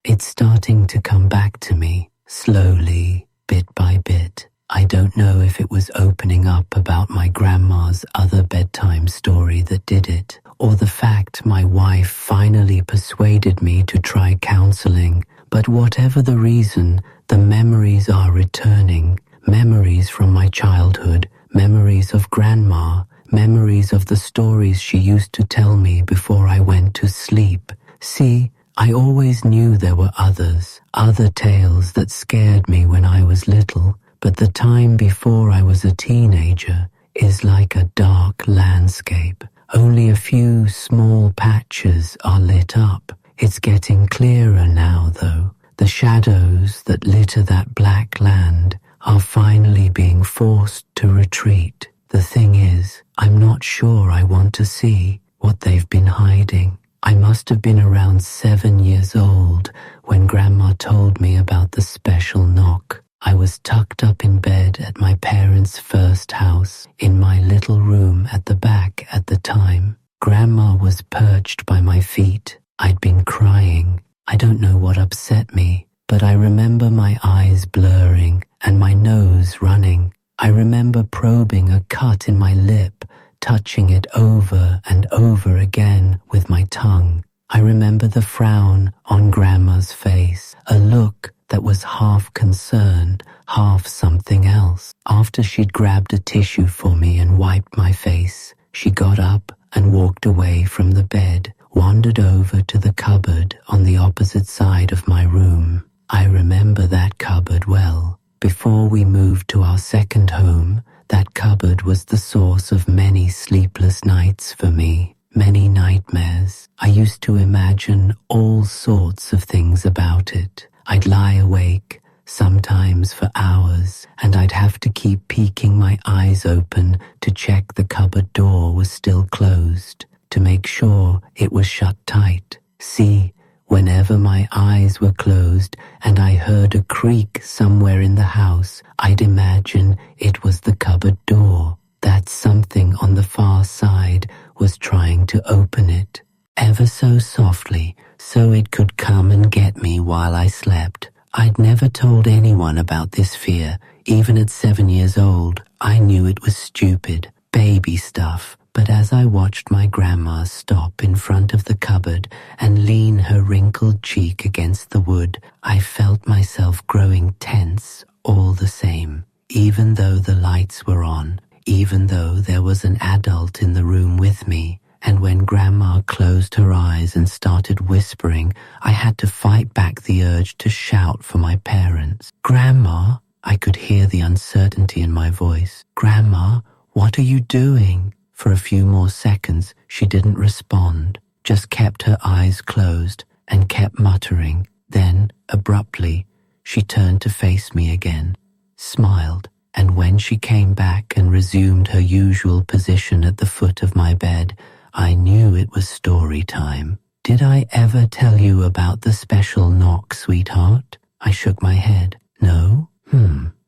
It's starting to come back to me, slowly, bit by bit. I don't know if it was opening up about my grandma's other bedtime story that did it, or the fact my wife finally persuaded me to try counseling, but whatever the reason, the memories are returning. Memories from my childhood, memories of Grandma, memories of the stories she used to tell me before I went to sleep. See, I always knew there were others, other tales that scared me when I was little, but the time before I was a teenager is like a dark landscape. Only a few small patches are lit up. It's getting clearer now, though. The shadows that litter that black land are finally being forced to retreat. The thing is, I'm not sure I want to see what they've been hiding. I must have been around 7 years old when Grandma told me about the special knock. I was tucked up in bed at my parents' first house, in my little room at the back at the time. Grandma was perched by my feet. I'd been crying. I don't know what upset me, but I remember my eyes blurring and my nose running. I remember probing a cut in my lip, touching it over and over again with my tongue. I remember the frown on Grandma's face, a look that was half concerned, half something else. After she'd grabbed a tissue for me and wiped my face, she got up and walked away from the bed, wandered over to the cupboard on the opposite side of my room. I remember that cupboard well. Before we moved to our second home, that cupboard was the source of many sleepless nights for me, many nightmares. I used to imagine all sorts of things about it. I'd lie awake, sometimes for hours, and I'd have to keep peeking my eyes open to check the cupboard door was still closed, to make sure it was shut tight. See, whenever my eyes were closed and I heard a creak somewhere in the house, I'd imagine it was the cupboard door, that something on the far side was trying to open it, ever so softly, so it could come and get me while I slept. I'd never told anyone about this fear. Even at 7 years old, I knew it was stupid, baby stuff. But as I watched my grandma stop in front of the cupboard and lean her wrinkled cheek against the wood, I felt myself growing tense all the same. Even though the lights were on, even though there was an adult in the room with me, and when Grandma closed her eyes and started whispering, I had to fight back the urge to shout for my parents. "Grandma," I could hear the uncertainty in my voice. "Grandma, what are you doing?" For a few more seconds, she didn't respond, just kept her eyes closed and kept muttering. Then, abruptly, she turned to face me again, smiled, and when she came back and resumed her usual position at the foot of my bed, I knew it was story time. "Did I ever tell you about the special knock, sweetheart?" I shook my head. "No?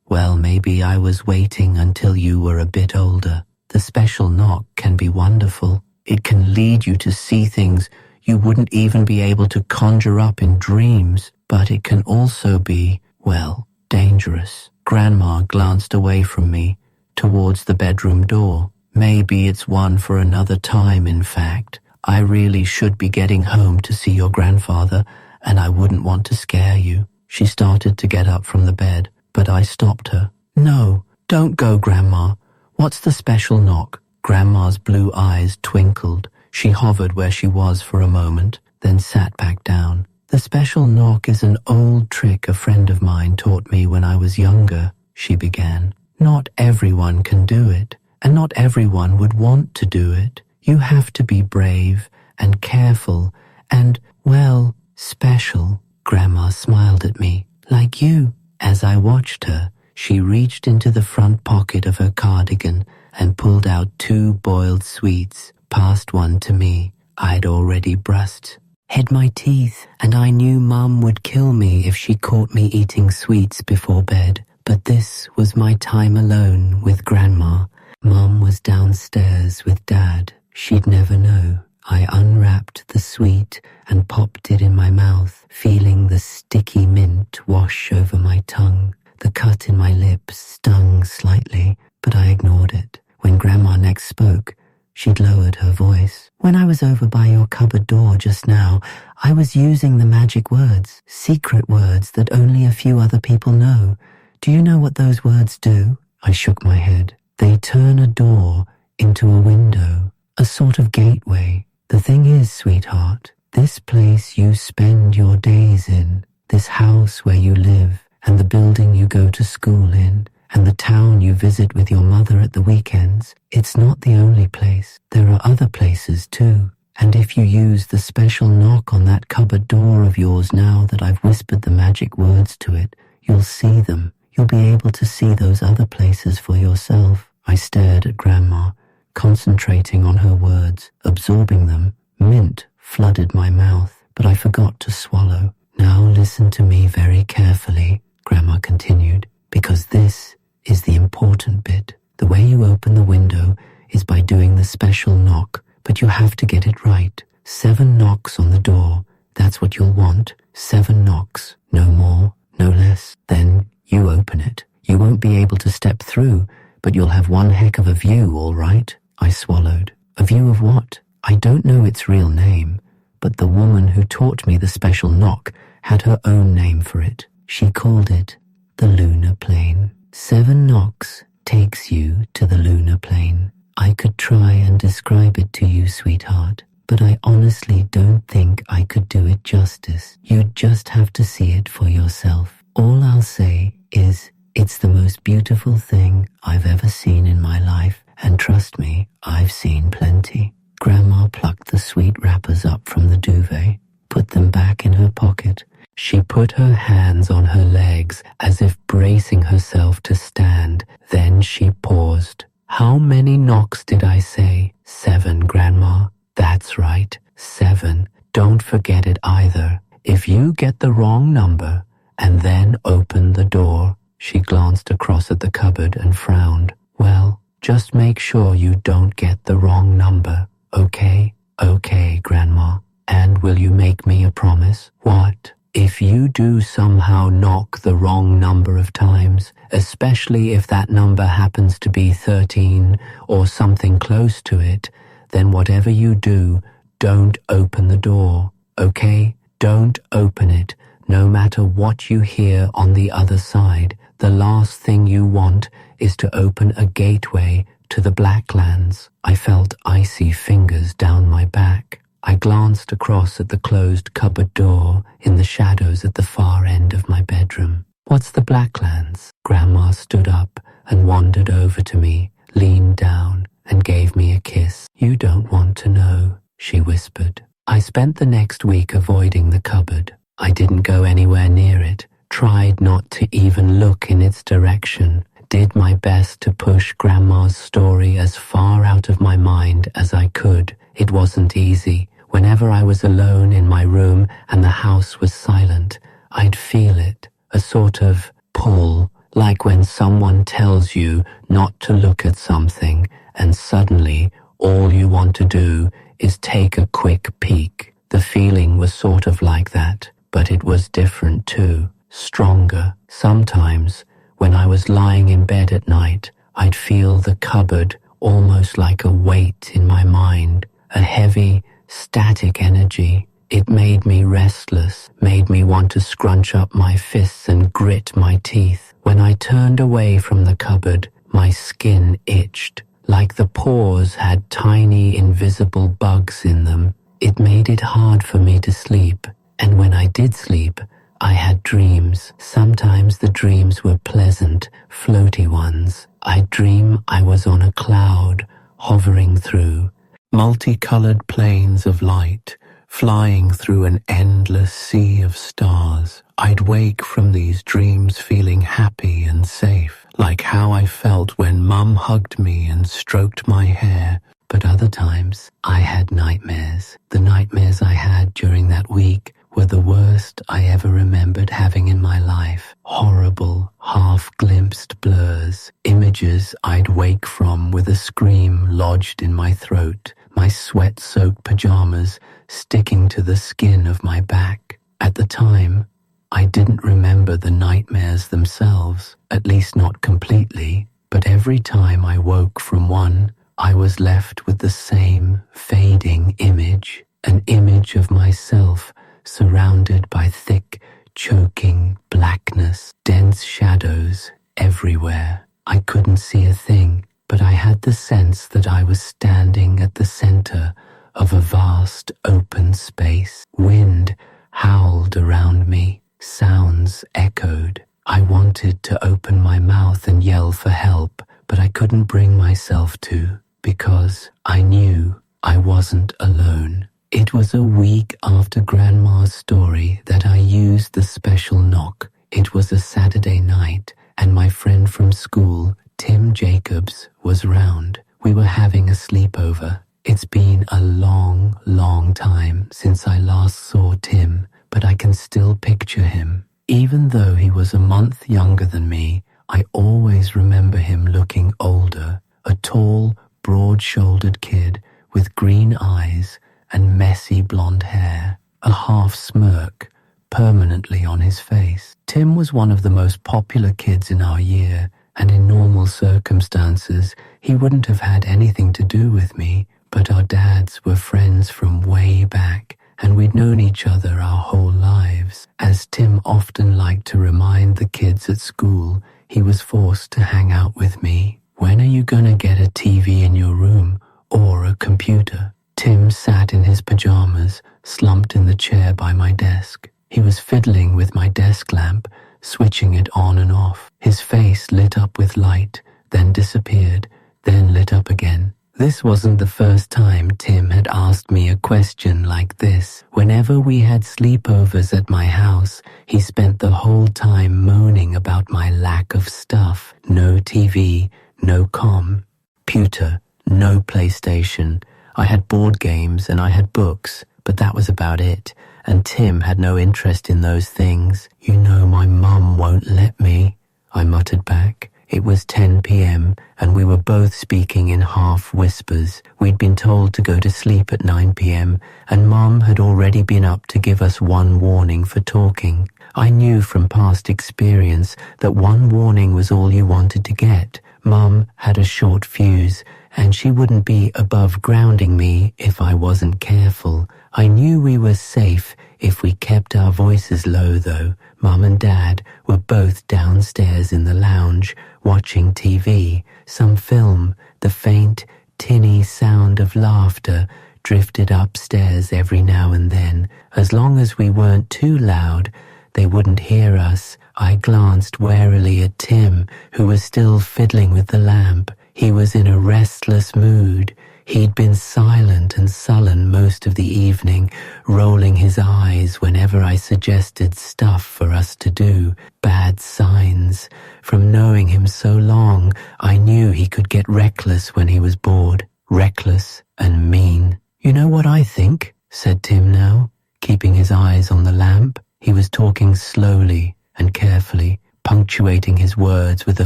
Well, maybe I was waiting until you were a bit older. The special knock can be wonderful. It can lead you to see things you wouldn't even be able to conjure up in dreams, but it can also be, well, dangerous." Grandma glanced away from me, towards the bedroom door. "Maybe it's one for another time, in fact. I really should be getting home to see your grandfather, and I wouldn't want to scare you." She started to get up from the bed, but I stopped her. "No, don't go, Grandma. What's the special knock?" Grandma's blue eyes twinkled. She hovered where she was for a moment, then sat back down. "The special knock is an old trick a friend of mine taught me when I was younger," she began. "Not everyone can do it, and not everyone would want to do it. You have to be brave and careful and, well, special." Grandma smiled at me. "Like you." As I watched her, she reached into the front pocket of her cardigan and pulled out 2 boiled sweets, passed one to me. I'd already brushed had my teeth, and I knew Mum would kill me if she caught me eating sweets before bed. But this was my time alone with Grandma. Mum was downstairs with Dad. She'd never know. I unwrapped the sweet and popped it in my mouth, feeling the sticky mint wash over my tongue. The cut in my lips stung slightly, but I ignored it. When Grandma next spoke, she'd lowered her voice. When I was over by your cupboard door just now, I was using the magic words, secret words that only a few other people know. Do you know what those words do? I shook my head. They turn a door into a window, a sort of gateway. The thing is, sweetheart, this place you spend your days in, this house where you live, and the building you go to school in, and the town you visit with your mother at the weekends, it's not the only place. There are other places too. And if you use the special knock on that cupboard door of yours now that I've whispered the magic words to it, you'll see them. You'll be able to see those other places for yourself. I stared at Grandma, concentrating on her words, absorbing them. Mint flooded my mouth, but I forgot to swallow. Now listen to me very carefully, Grandma continued, because this is the important bit. The way you open the window is by doing the special knock, but you have to get it right. 7 knocks on the door. That's what you'll want. 7 knocks. No more, no less. Then you open it. You won't be able to step through, but you'll have one heck of a view, all right? I swallowed. A view of what? I don't know its real name, but the woman who taught me the special knock had her own name for it. She called it the lunar plane. 7 knocks takes you to the lunar plane. I could try and describe it to you, sweetheart, but I honestly don't think I could do it justice. You'd just have to see it for yourself. All I'll say is it's the most beautiful thing I've ever seen in my life, and trust me, I've seen plenty. Grandma plucked the sweet wrappers up from the duvet, put them back in her pocket. She put her hands on her legs as if bracing herself to stand. Then she paused. How many knocks did I say? 7, Grandma. That's right, 7. Don't forget it either. If you get the wrong number and then open the door, she glanced across at the cupboard and frowned. Well, just make sure you don't get the wrong number, okay? Okay, Grandma. And will you make me a promise? What? If you do somehow knock the wrong number of times, especially if that number happens to be 13 or something close to it, then whatever you do, don't open the door, okay? Don't open it, no matter what you hear on the other side. The last thing you want is to open a gateway to the Blacklands. I felt icy fingers down my back. I glanced across at the closed cupboard door in the shadows at the far end of my bedroom. What's the Blacklands? Grandma stood up and wandered over to me, leaned down, and gave me a kiss. You don't want to know, she whispered. I spent the next week avoiding the cupboard. I didn't go anywhere near it, tried not to even look in its direction, did my best to push Grandma's story as far out of my mind as I could. It wasn't easy. Whenever I was alone in my room and the house was silent, I'd feel it, a sort of pull, like when someone tells you not to look at something and suddenly all you want to do is take a quick peek. The feeling was sort of like that, but it was different too, stronger. Sometimes, when I was lying in bed at night, I'd feel the cupboard almost like a weight in my mind, a heavy, static energy. It made me restless, made me want to scrunch up my fists and grit my teeth. When I turned away from the cupboard, my skin itched, like the pores had tiny invisible bugs in them. It made it hard for me to sleep, and when I did sleep, I had dreams. Sometimes the dreams were pleasant, floaty ones. I'd dream I was on a cloud, hovering through multicolored planes of light, flying through an endless sea of stars. I'd wake from these dreams feeling happy and safe, like how I felt when Mum hugged me and stroked my hair. But other times, I had nightmares. The nightmares I had during that week were the worst I ever remembered having in my life. Horrible, half-glimpsed blurs, images I'd wake from with a scream lodged in my throat. my sweat-soaked pajamas sticking to the skin of my back. At the time, I didn't remember the nightmares themselves, at least not completely, but every time I woke from one, I was left with the same fading image, an image of myself surrounded by thick, choking blackness, dense shadows everywhere. I couldn't see a thing, but I had the sense that I was standing at the center of a vast open space. Wind howled around me, sounds echoed. I wanted to open my mouth and yell for help, but I couldn't bring myself to, because I knew I wasn't alone. It was a week after Grandma's story that I used the special knock. It was a Saturday night, and my friend from school, Tim Jacobs, was round. We were having a sleepover. It's been a long, long time since I last saw Tim, but I can still picture him. Even though he was a month younger than me, I always remember him looking older, a tall, broad-shouldered kid with green eyes and messy blonde hair, a half smirk permanently on his face. Tim was one of the most popular kids in our year, and in normal circumstances, he wouldn't have had anything to do with me, but our dads were friends from way back, and we'd known each other our whole lives. As Tim often liked to remind the kids at school, he was forced to hang out with me. When are you gonna get a TV in your room, or a computer? Tim sat in his pajamas, slumped in the chair by my desk. He was fiddling with my desk lamp, switching it on and off. His face lit up with light, then disappeared, then lit up again. This wasn't the first time Tim had asked me a question like this. Whenever we had sleepovers at my house, he spent the whole time moaning about my lack of stuff. No TV, no computer, no PlayStation. I had board games and I had books, but that was about it, and Tim had no interest in those things. You know my mum won't let me, I muttered back. It was 10 p.m. and we were both speaking in half whispers. We'd been told to go to sleep at 9 p.m. and Mum had already been up to give us one warning for talking. I knew from past experience that one warning was all you wanted to get. Mum had a short fuse, and she wouldn't be above grounding me if I wasn't careful. I knew we were safe if we kept our voices low, though. Mum and Dad were both downstairs in the lounge, watching TV, some film. The faint, tinny sound of laughter drifted upstairs every now and then. As long as we weren't too loud, they wouldn't hear us. I glanced warily at Tim, who was still fiddling with the lamp. He was in a restless mood. He'd been silent and sullen most of the evening, rolling his eyes whenever I suggested stuff for us to do. Bad signs. From knowing him so long, I knew he could get reckless when he was bored. Reckless and mean. You know what I think? Said Tim now, keeping his eyes on the lamp. He was talking slowly and carefully, punctuating his words with a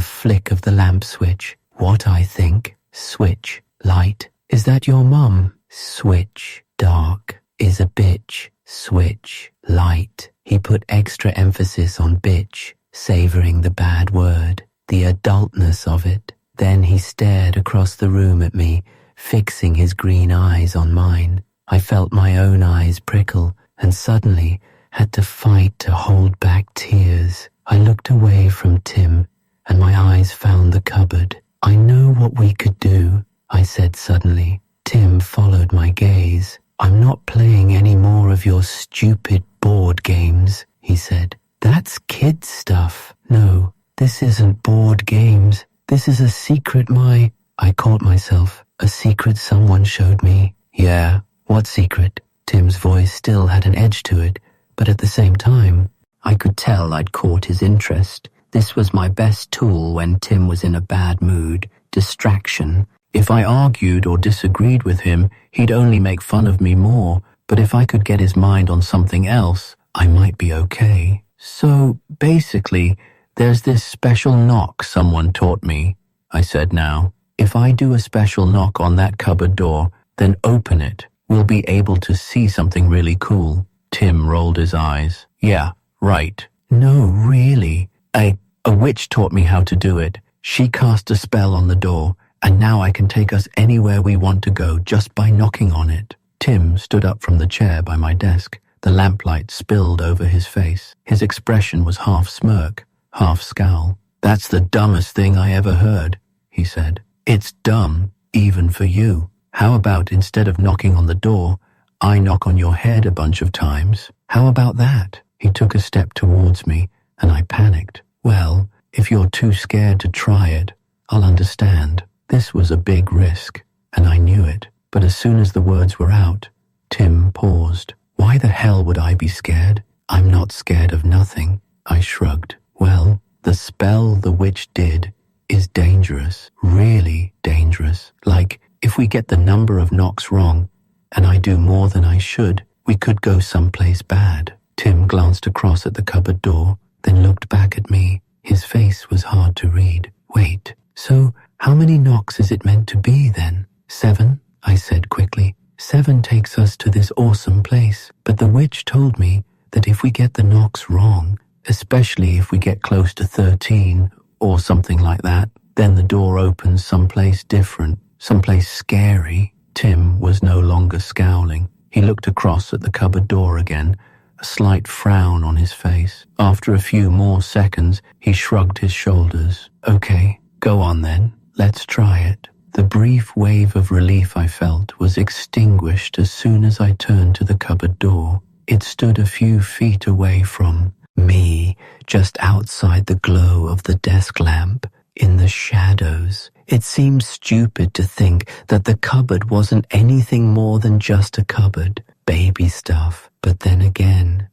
flick of the lamp switch. What I think? Switch. Light. Is that your mum? Switch. Dark. Is a bitch. Switch. Light. He put extra emphasis on bitch, savoring the bad word, the adultness of it. Then he stared across the room at me, fixing his green eyes on mine. I felt my own eyes prickle, and suddenly had to fight to hold back tears. I looked away from Tim, and my eyes found the cupboard. I know what we could do, I said suddenly. Tim followed my gaze. I'm not playing any more of your stupid board games, he said. That's kid stuff. No, this isn't board games. This is a secret I caught myself. A secret someone showed me. Yeah, what secret? Tim's voice still had an edge to it, but at the same time, I could tell I'd caught his interest. This was my best tool when Tim was in a bad mood. Distraction. If I argued or disagreed with him, he'd only make fun of me more, but if I could get his mind on something else, I might be okay. So, basically, there's this special knock someone taught me, I said now. If I do a special knock on that cupboard door, Then open it. We'll be able to see something really cool." Tim rolled his eyes. "Yeah, right. No, really. A witch taught me how to do it. She cast a spell on the door, and now I can take us anywhere we want to go just by knocking on it." Tim stood up from the chair by my desk. The lamplight spilled over his face. His expression was half smirk, half scowl. "That's the dumbest thing I ever heard," he said. "It's dumb, even for you. How about instead of knocking on the door, I knock on your head a bunch of times? How about that?" He took a step towards me, and I panicked. "Well, if you're too scared to try it, I'll understand." This was a big risk, and I knew it. But as soon as the words were out, Tim paused. "Why the hell would I be scared? I'm not scared of nothing." I shrugged. "Well, the spell the witch did is dangerous, really dangerous. Like, if we get the number of knocks wrong, and I do more than I should, we could go someplace bad." Tim glanced across at the cupboard door, then looked back at me. His face was hard to read. "Wait, so how many knocks is it meant to be then?" "7, I said quickly. "7 takes us to this awesome place, but the witch told me that if we get the knocks wrong, especially if we get close to 13 or something like that, then the door opens someplace different, someplace scary." Tim was no longer scowling. He looked across at the cupboard door again, a slight frown on his face. After a few more seconds, he shrugged his shoulders. "Okay, go on then. Let's try it." The brief wave of relief I felt was extinguished as soon as I turned to the cupboard door. It stood a few feet away from me, just outside the glow of the desk lamp, in the shadows. It seemed stupid to think that the cupboard wasn't anything more than just a cupboard, baby stuff. But then again,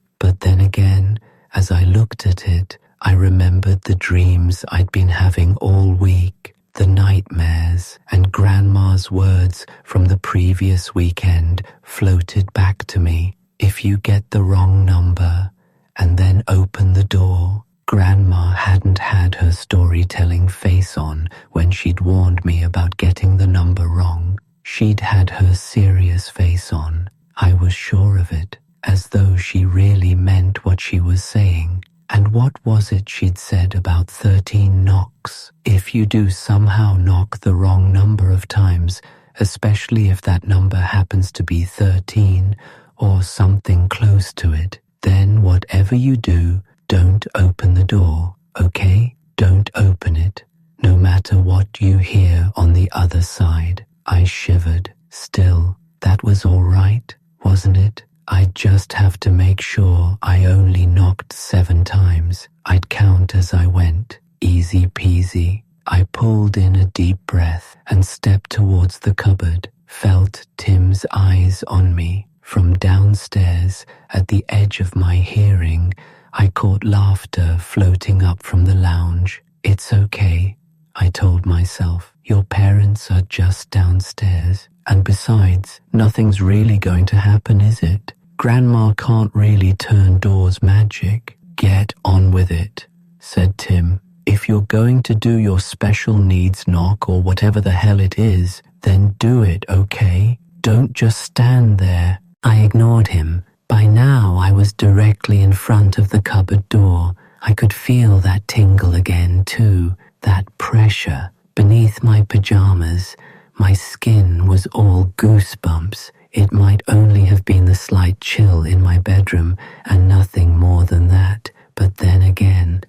as I looked at it, I remembered the dreams I'd been having all week, the nightmares, and Grandma's words from the previous weekend floated back to me. "If you get the wrong number and then open the door." Grandma hadn't had her storytelling face on when she'd warned me about getting the number wrong. She'd had her serious face on. I was sure of it, as though she really meant what she was saying. And what was it she'd said about 13 knocks? If you do somehow knock the wrong number of times, especially if that number happens to be 13 or something close to it, then whatever you do, don't open the door, okay? Don't open it, no matter what you hear on the other side. I shivered. Still, that was all right, wasn't it? I'd just have to make sure I only knocked 7 times. I'd count as I went. Easy peasy. I pulled in a deep breath and stepped towards the cupboard, felt Tim's eyes on me. From downstairs, at the edge of my hearing, I caught laughter floating up from the lounge. "It's okay," I told myself. "Your parents are just downstairs. And besides, nothing's really going to happen, is it? Grandma can't really turn doors magic." "Get on with it," said Tim. "If you're going to do your special needs knock or whatever the hell it is, then do it, okay? Don't just stand there." I ignored him. By now I was directly in front of the cupboard door. I could feel that tingle again too, that pressure beneath my pajamas. My skin was all goosebumps. It might only have been the slight chill in my bedroom and nothing more than that. But then again,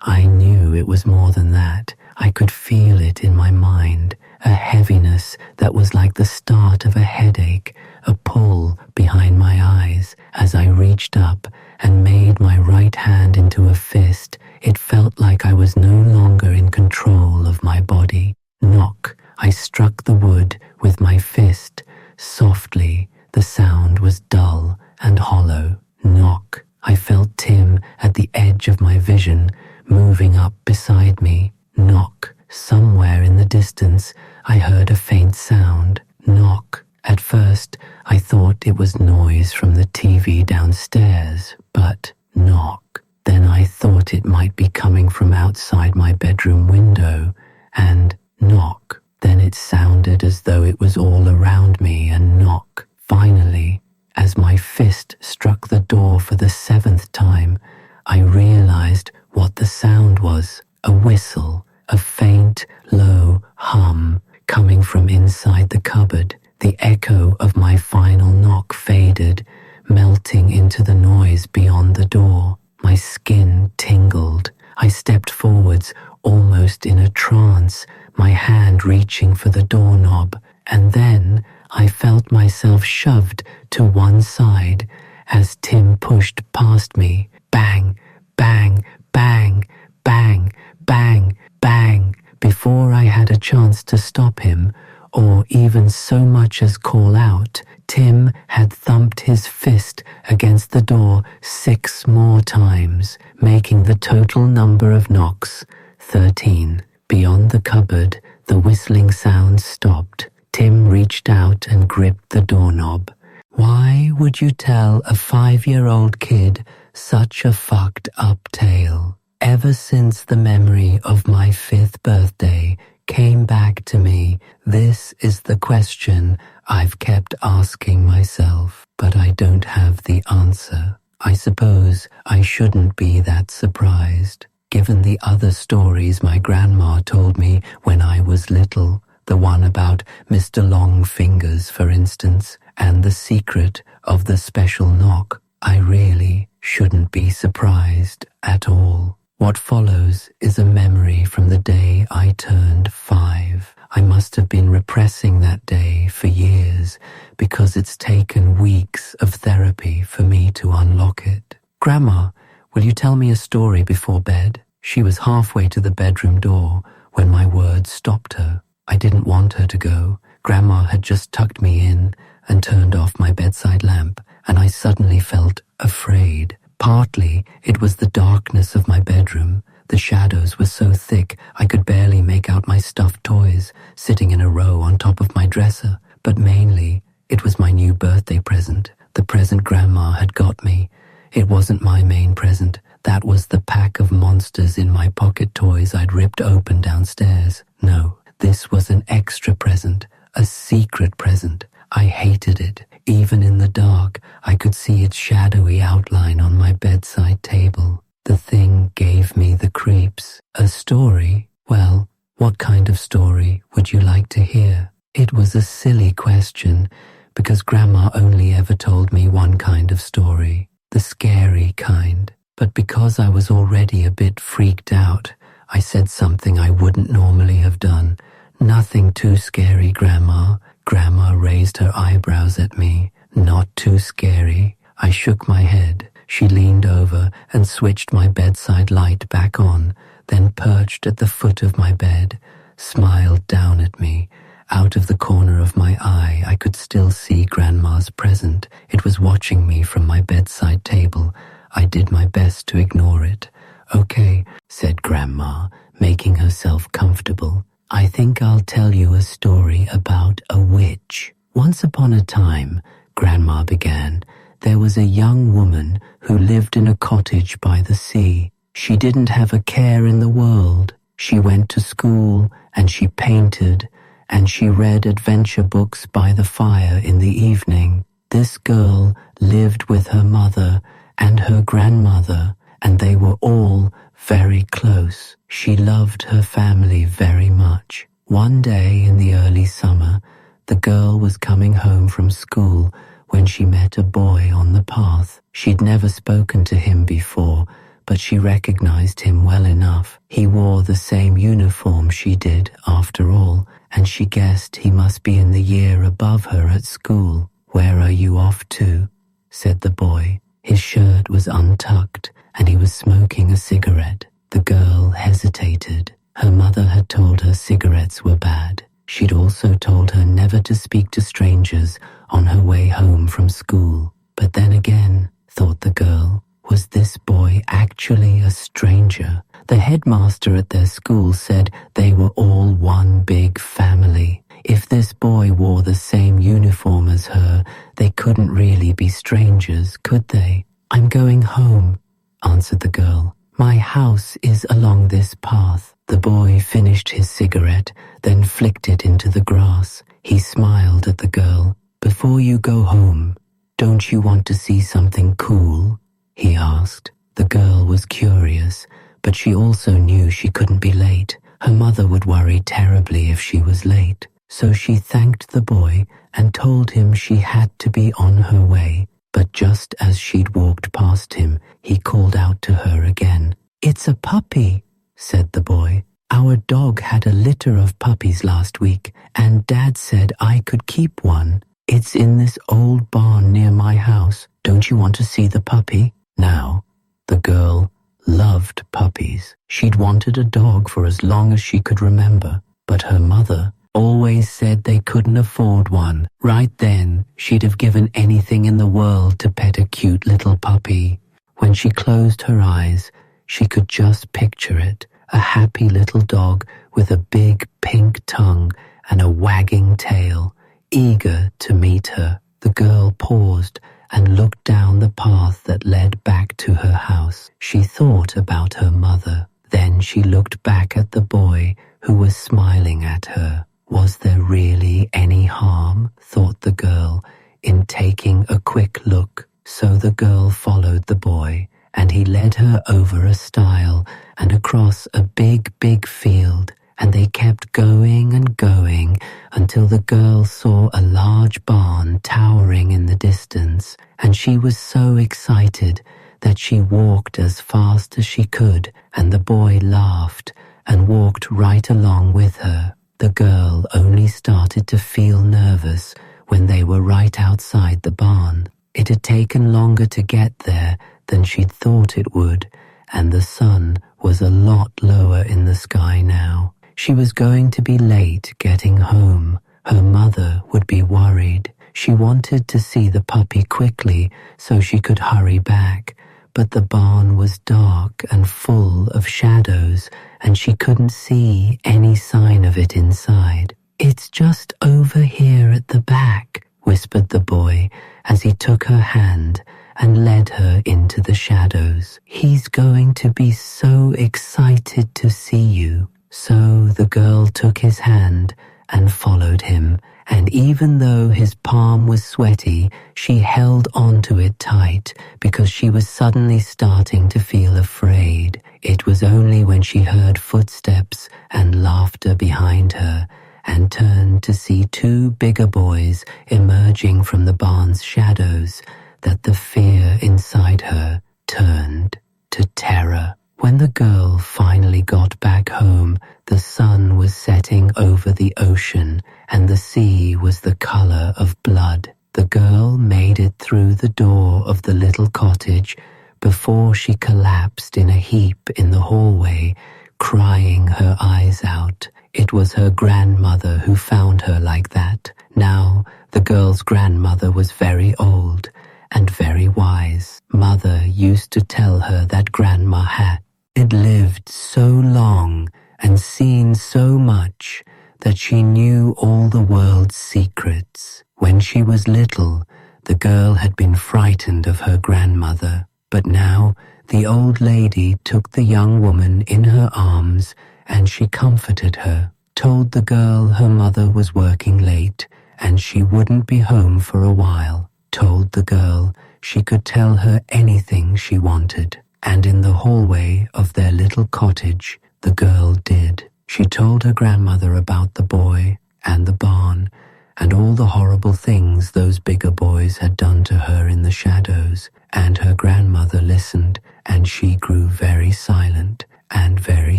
I knew it was more than that. I could feel it in my mind, a heaviness that was like the start of a headache, a pull behind my eyes. As I reached up and made my right hand into a fist, it felt like I was no longer in control of my body. Knock. I struck the wood with my fist. Softly, the sound was dull and hollow. Knock. I felt Tim at the edge of my vision, moving up beside me. Knock. Somewhere in the distance, I heard a faint sound. Knock. At first, I thought it was noise from the TV downstairs, but knock. Then I thought it might be coming from outside my bedroom window, and knock. Then it sounded as though it was all around me, a knock. Finally, as my fist struck the door for the 7th time, I realized what the sound was. A whistle, a faint, low hum coming from inside the cupboard. The echo of my final knock faded, melting into the noise beyond the door. My skin tingled. I stepped forwards, almost in a trance, my hand reaching for the doorknob, and then I felt myself shoved to one side as Tim pushed past me. Bang, bang, bang, bang, bang, bang. Before I had a chance to stop him, or even so much as call out, Tim had thumped his fist against the door 6 more times, making the total number of knocks 13. Beyond the cupboard, the whistling sound stopped. Tim reached out and gripped the doorknob. Why would you tell a 5-year-old kid such a fucked up tale? Ever since the memory of my 5th birthday came back to me, this is the question I've kept asking myself, but I don't have the answer. I suppose I shouldn't be that surprised, given the other stories my grandma told me when I was little, the one about Mr. Longfingers, for instance, and the secret of the special knock. I really shouldn't be surprised at all. What follows is a memory from the day I turned 5. I must have been repressing that day for years because it's taken weeks of therapy for me to unlock it. Grandma, will you tell me a story before bed? She was halfway to the bedroom door when my words stopped her. I didn't want her to go. Grandma had just tucked me in and turned off my bedside lamp, and I suddenly felt afraid. Partly, it was the darkness of my bedroom. The shadows were so thick I could barely make out my stuffed toys sitting in a row on top of my dresser. But mainly, it was my new birthday present, the present Grandma had got me. It wasn't my main present. That was the pack of monsters in my pocket toys I'd ripped open downstairs. No, this was an extra present, a secret present. I hated it. Even in the dark, I could see its shadowy outline on my bedside table. The thing gave me the creeps. A story? Well, what kind of story would you like to hear? It was a silly question, because Grandma only ever told me one kind of story, the scary kind. But because I was already a bit freaked out, I said something I wouldn't normally have done. Nothing too scary, Grandma. Grandma raised her eyebrows at me. Not too scary. I shook my head. She leaned over and switched my bedside light back on, then perched at the foot of my bed, smiled down at me. Out of the corner of my eye, I could still see Grandma's present. It was watching me from my bedside table. I did my best to ignore it. Okay, said Grandma, making herself comfortable. I think I'll tell you a story about a witch. Once upon a time, Grandma began, there was a young woman who lived in a cottage by the sea. She didn't have a care in the world. She went to school, and she painted, and she read adventure books by the fire in the evening. This girl lived with her mother and her grandmother, and they were all very close. She loved her family very much. One day in the early summer, the girl was coming home from school when she met a boy on the path. She'd never spoken to him before, but she recognized him well enough. He wore the same uniform she did, after all, and she guessed he must be in the year above her at school. Where are you off to? Said the boy. His shirt was untucked, and he was smoking a cigarette. The girl hesitated. Her mother had told her cigarettes were bad. She'd also told her never to speak to strangers on her way home from school. But then again, thought the girl, was this boy actually a stranger? The headmaster at their school said they were all one big family. If this boy wore the same uniform as her, they couldn't really be strangers, could they? I'm going home, answered the girl. My house is along this path. The boy finished his cigarette, then flicked it into the grass. He smiled at the girl. "Before you go home, don't you want to see something cool?" he asked. The girl was curious, but she also knew she couldn't be late. Her mother would worry terribly if she was late. So she thanked the boy and told him she had to be on her way. But just as she'd walked past him, he called out to her again. "It's a puppy," said the boy. "Our dog had a litter of puppies last week, and Dad said I could keep one. It's in this old barn near my house. Don't you want to see the puppy?" Now, the girl loved puppies. She'd wanted a dog for as long as she could remember, but her mother always said they couldn't afford one. Right then, she'd have given anything in the world to pet a cute little puppy. When she closed her eyes, she could just picture it, a happy little dog with a big pink tongue and a wagging tail, eager to meet her. The girl paused and looked down the path that led back to her house. She thought about her mother. Then she looked back at the boy who was smiling at her. Was there really any harm, thought the girl, in taking a quick look? So the girl followed the boy, and he led her over a stile and across a big, big field, and they kept going and going until the girl saw a large barn towering in the distance, and she was so excited that she walked as fast as she could, and the boy laughed and walked right along with her. The girl only started to feel nervous when they were right outside the barn. It had taken longer to get there than she'd thought it would, and the sun was a lot lower in the sky now. She was going to be late getting home. Her mother would be worried. She wanted to see the puppy quickly so she could hurry back, but the barn was dark and full of shadows, and she couldn't see any sign of it inside. "It's just over here at the back," whispered the boy as he took her hand and led her into the shadows. "He's going to be so excited to see you." So the girl took his hand and followed him, and even though his palm was sweaty, she held onto it tight because she was suddenly starting to feel afraid. It was only when she heard footsteps and laughter behind her and turned to see two bigger boys emerging from the barn's shadows that the fear inside her turned to terror. When the girl finally got back home, the sun was setting over the ocean and the sea was the color of blood. The girl made it through the door of the little cottage before she collapsed in a heap in the hallway, crying her eyes out. It was her grandmother who found her like that. Now, the girl's grandmother was very old and very wise. Mother used to tell her that Grandma had lived so long and seen so much that she knew all the world's secrets. When she was little, the girl had been frightened of her grandmother, but now the old lady took the young woman in her arms and she comforted her, told the girl her mother was working late and she wouldn't be home for a while, told the girl she could tell her anything she wanted. And in the hallway of their little cottage, the girl did. She told her grandmother about the boy and the barn and all the horrible things those bigger boys had done to her in the shadows, and her grandmother listened, and she grew very silent and very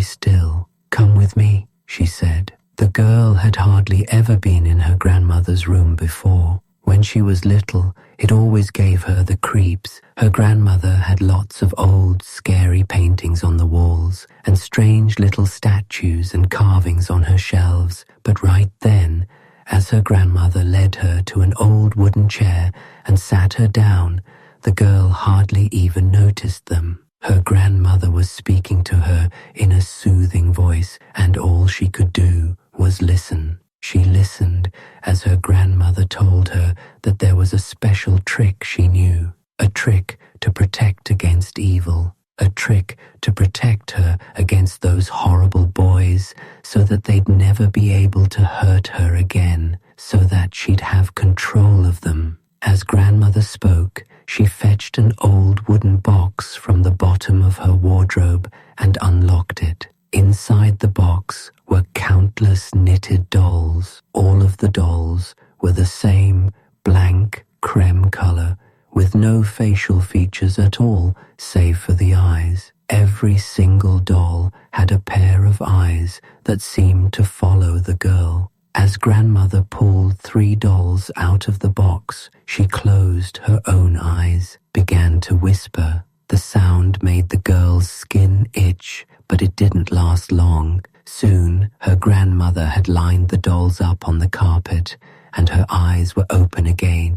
still. "Come with me," she said. The girl had hardly ever been in her grandmother's room before. When she was little, it always gave her the creeps. Her grandmother had lots of old, scary paintings on the walls and strange little statues and carvings on her shelves. But right then, as her grandmother led her to an old wooden chair and sat her down, the girl hardly even noticed them. Her grandmother was speaking to her in a soothing voice, and all she could do was listen. She listened as her grandmother told her that there was a special trick she knew, a trick to protect against evil. a trick to protect her against those horrible boys so that they'd never be able to hurt her again, so that she'd have control of them. As grandmother spoke, she fetched an old wooden box from the bottom of her wardrobe and unlocked it. Inside the box were countless knitted dolls. All of the dolls were the same blank creme color, with no facial features at all, save for the eyes. Every single doll had a pair of eyes that seemed to follow the girl. As grandmother pulled 3 dolls out of the box, she closed her own eyes, began to whisper. The sound made the girl's skin itch, but it didn't last long. Soon, her grandmother had lined the dolls up on the carpet, and her eyes were open again.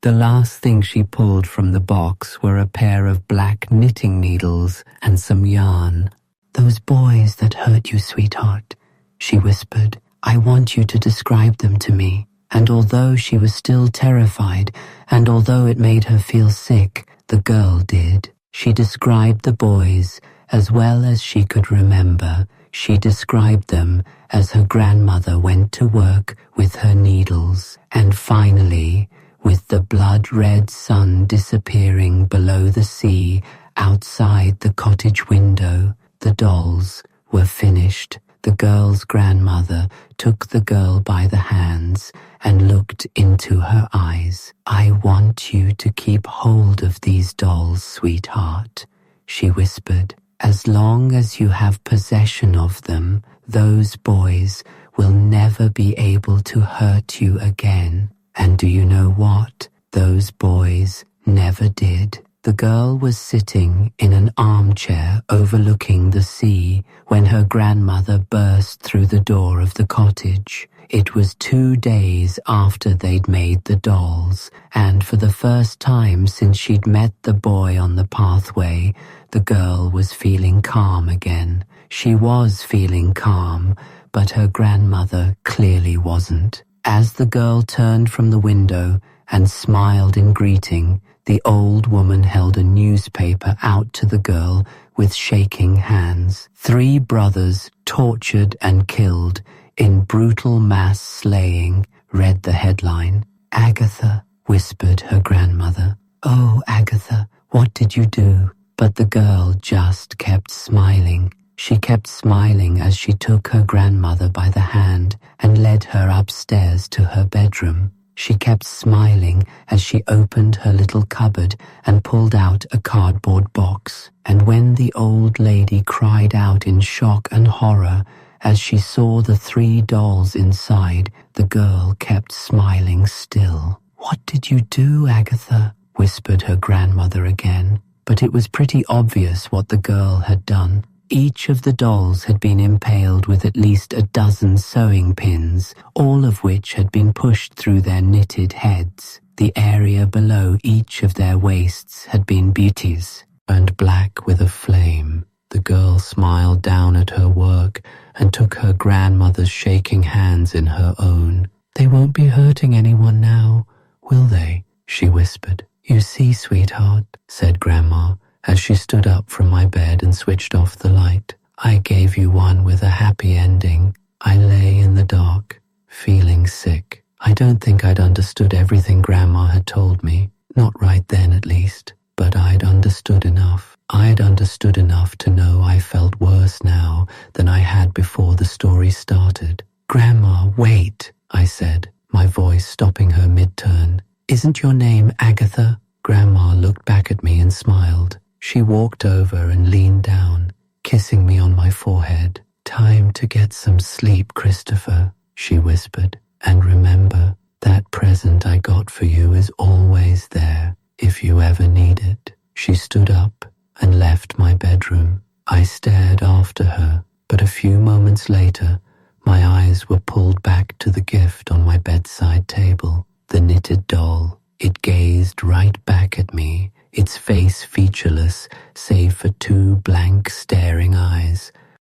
The last thing she pulled from the box were a pair of black knitting needles and some yarn. "Those boys that hurt you, sweetheart," she whispered. "I want you to describe them to me." And although she was still terrified, and although it made her feel sick, the girl did. She described the boys as well as she could remember. She described them as her grandmother went to work with her needles. And finally, with the blood-red sun disappearing below the sea outside the cottage window, the dolls were finished. The girl's grandmother took the girl by the hands and looked into her eyes. "I want you to keep hold of these dolls, sweetheart," she whispered. "As long as you have possession of them, those boys will never be able to hurt you again." And do you know what? Those boys never did. The girl was sitting in an armchair overlooking the sea when her grandmother burst through the door of the cottage. It was 2 days after they'd made the dolls, and for the first time since she'd met the boy on the pathway, the girl was feeling calm again. She was feeling calm, but her grandmother clearly wasn't. As the girl turned from the window and smiled in greeting, the old woman held a newspaper out to the girl with shaking hands. 3 brothers tortured and killed in brutal mass slaying, read the headline. "Agatha," whispered her grandmother. "Oh, Agatha, what did you do?" But the girl just kept smiling. She kept smiling as she took her grandmother by the hand and led her upstairs to her bedroom. She kept smiling as she opened her little cupboard and pulled out a cardboard box. And when the old lady cried out in shock and horror as she saw the 3 dolls inside, the girl kept smiling still. "What did you do, Agatha?" whispered her grandmother again. But it was pretty obvious what the girl had done. Each of the dolls had been impaled with at least a dozen sewing pins, all of which had been pushed through their knitted heads. The area below each of their waists had been beauties, burned black with a flame. The girl smiled down at her work and took her grandmother's shaking hands in her own. "They won't be hurting anyone now, will they?" she whispered. "You see, sweetheart," said Grandma, as she stood up from my bed and switched off the light. "I gave you one with a happy ending. I lay in the dark, feeling sick. I don't think I'd understood everything Grandma had told me, not right then at least, but I'd understood enough. I'd understood enough to know I felt worse now than I had before the story started. "Grandma, wait," I said, my voice stopping her mid-turn. "Isn't your name Agatha?" Grandma looked back at me and smiled. She walked over and leaned down, kissing me on my forehead. "Time to get some sleep, Christopher," she whispered. "And remember, that present I got for you is always there, if you ever need it." She stood up and left my bedroom. I stared after her, but a few moments later, my eyes were pulled back to the gift on my bedside table, the knitted doll. It gazed right back at me, its face featureless save for 2 blank staring eyes.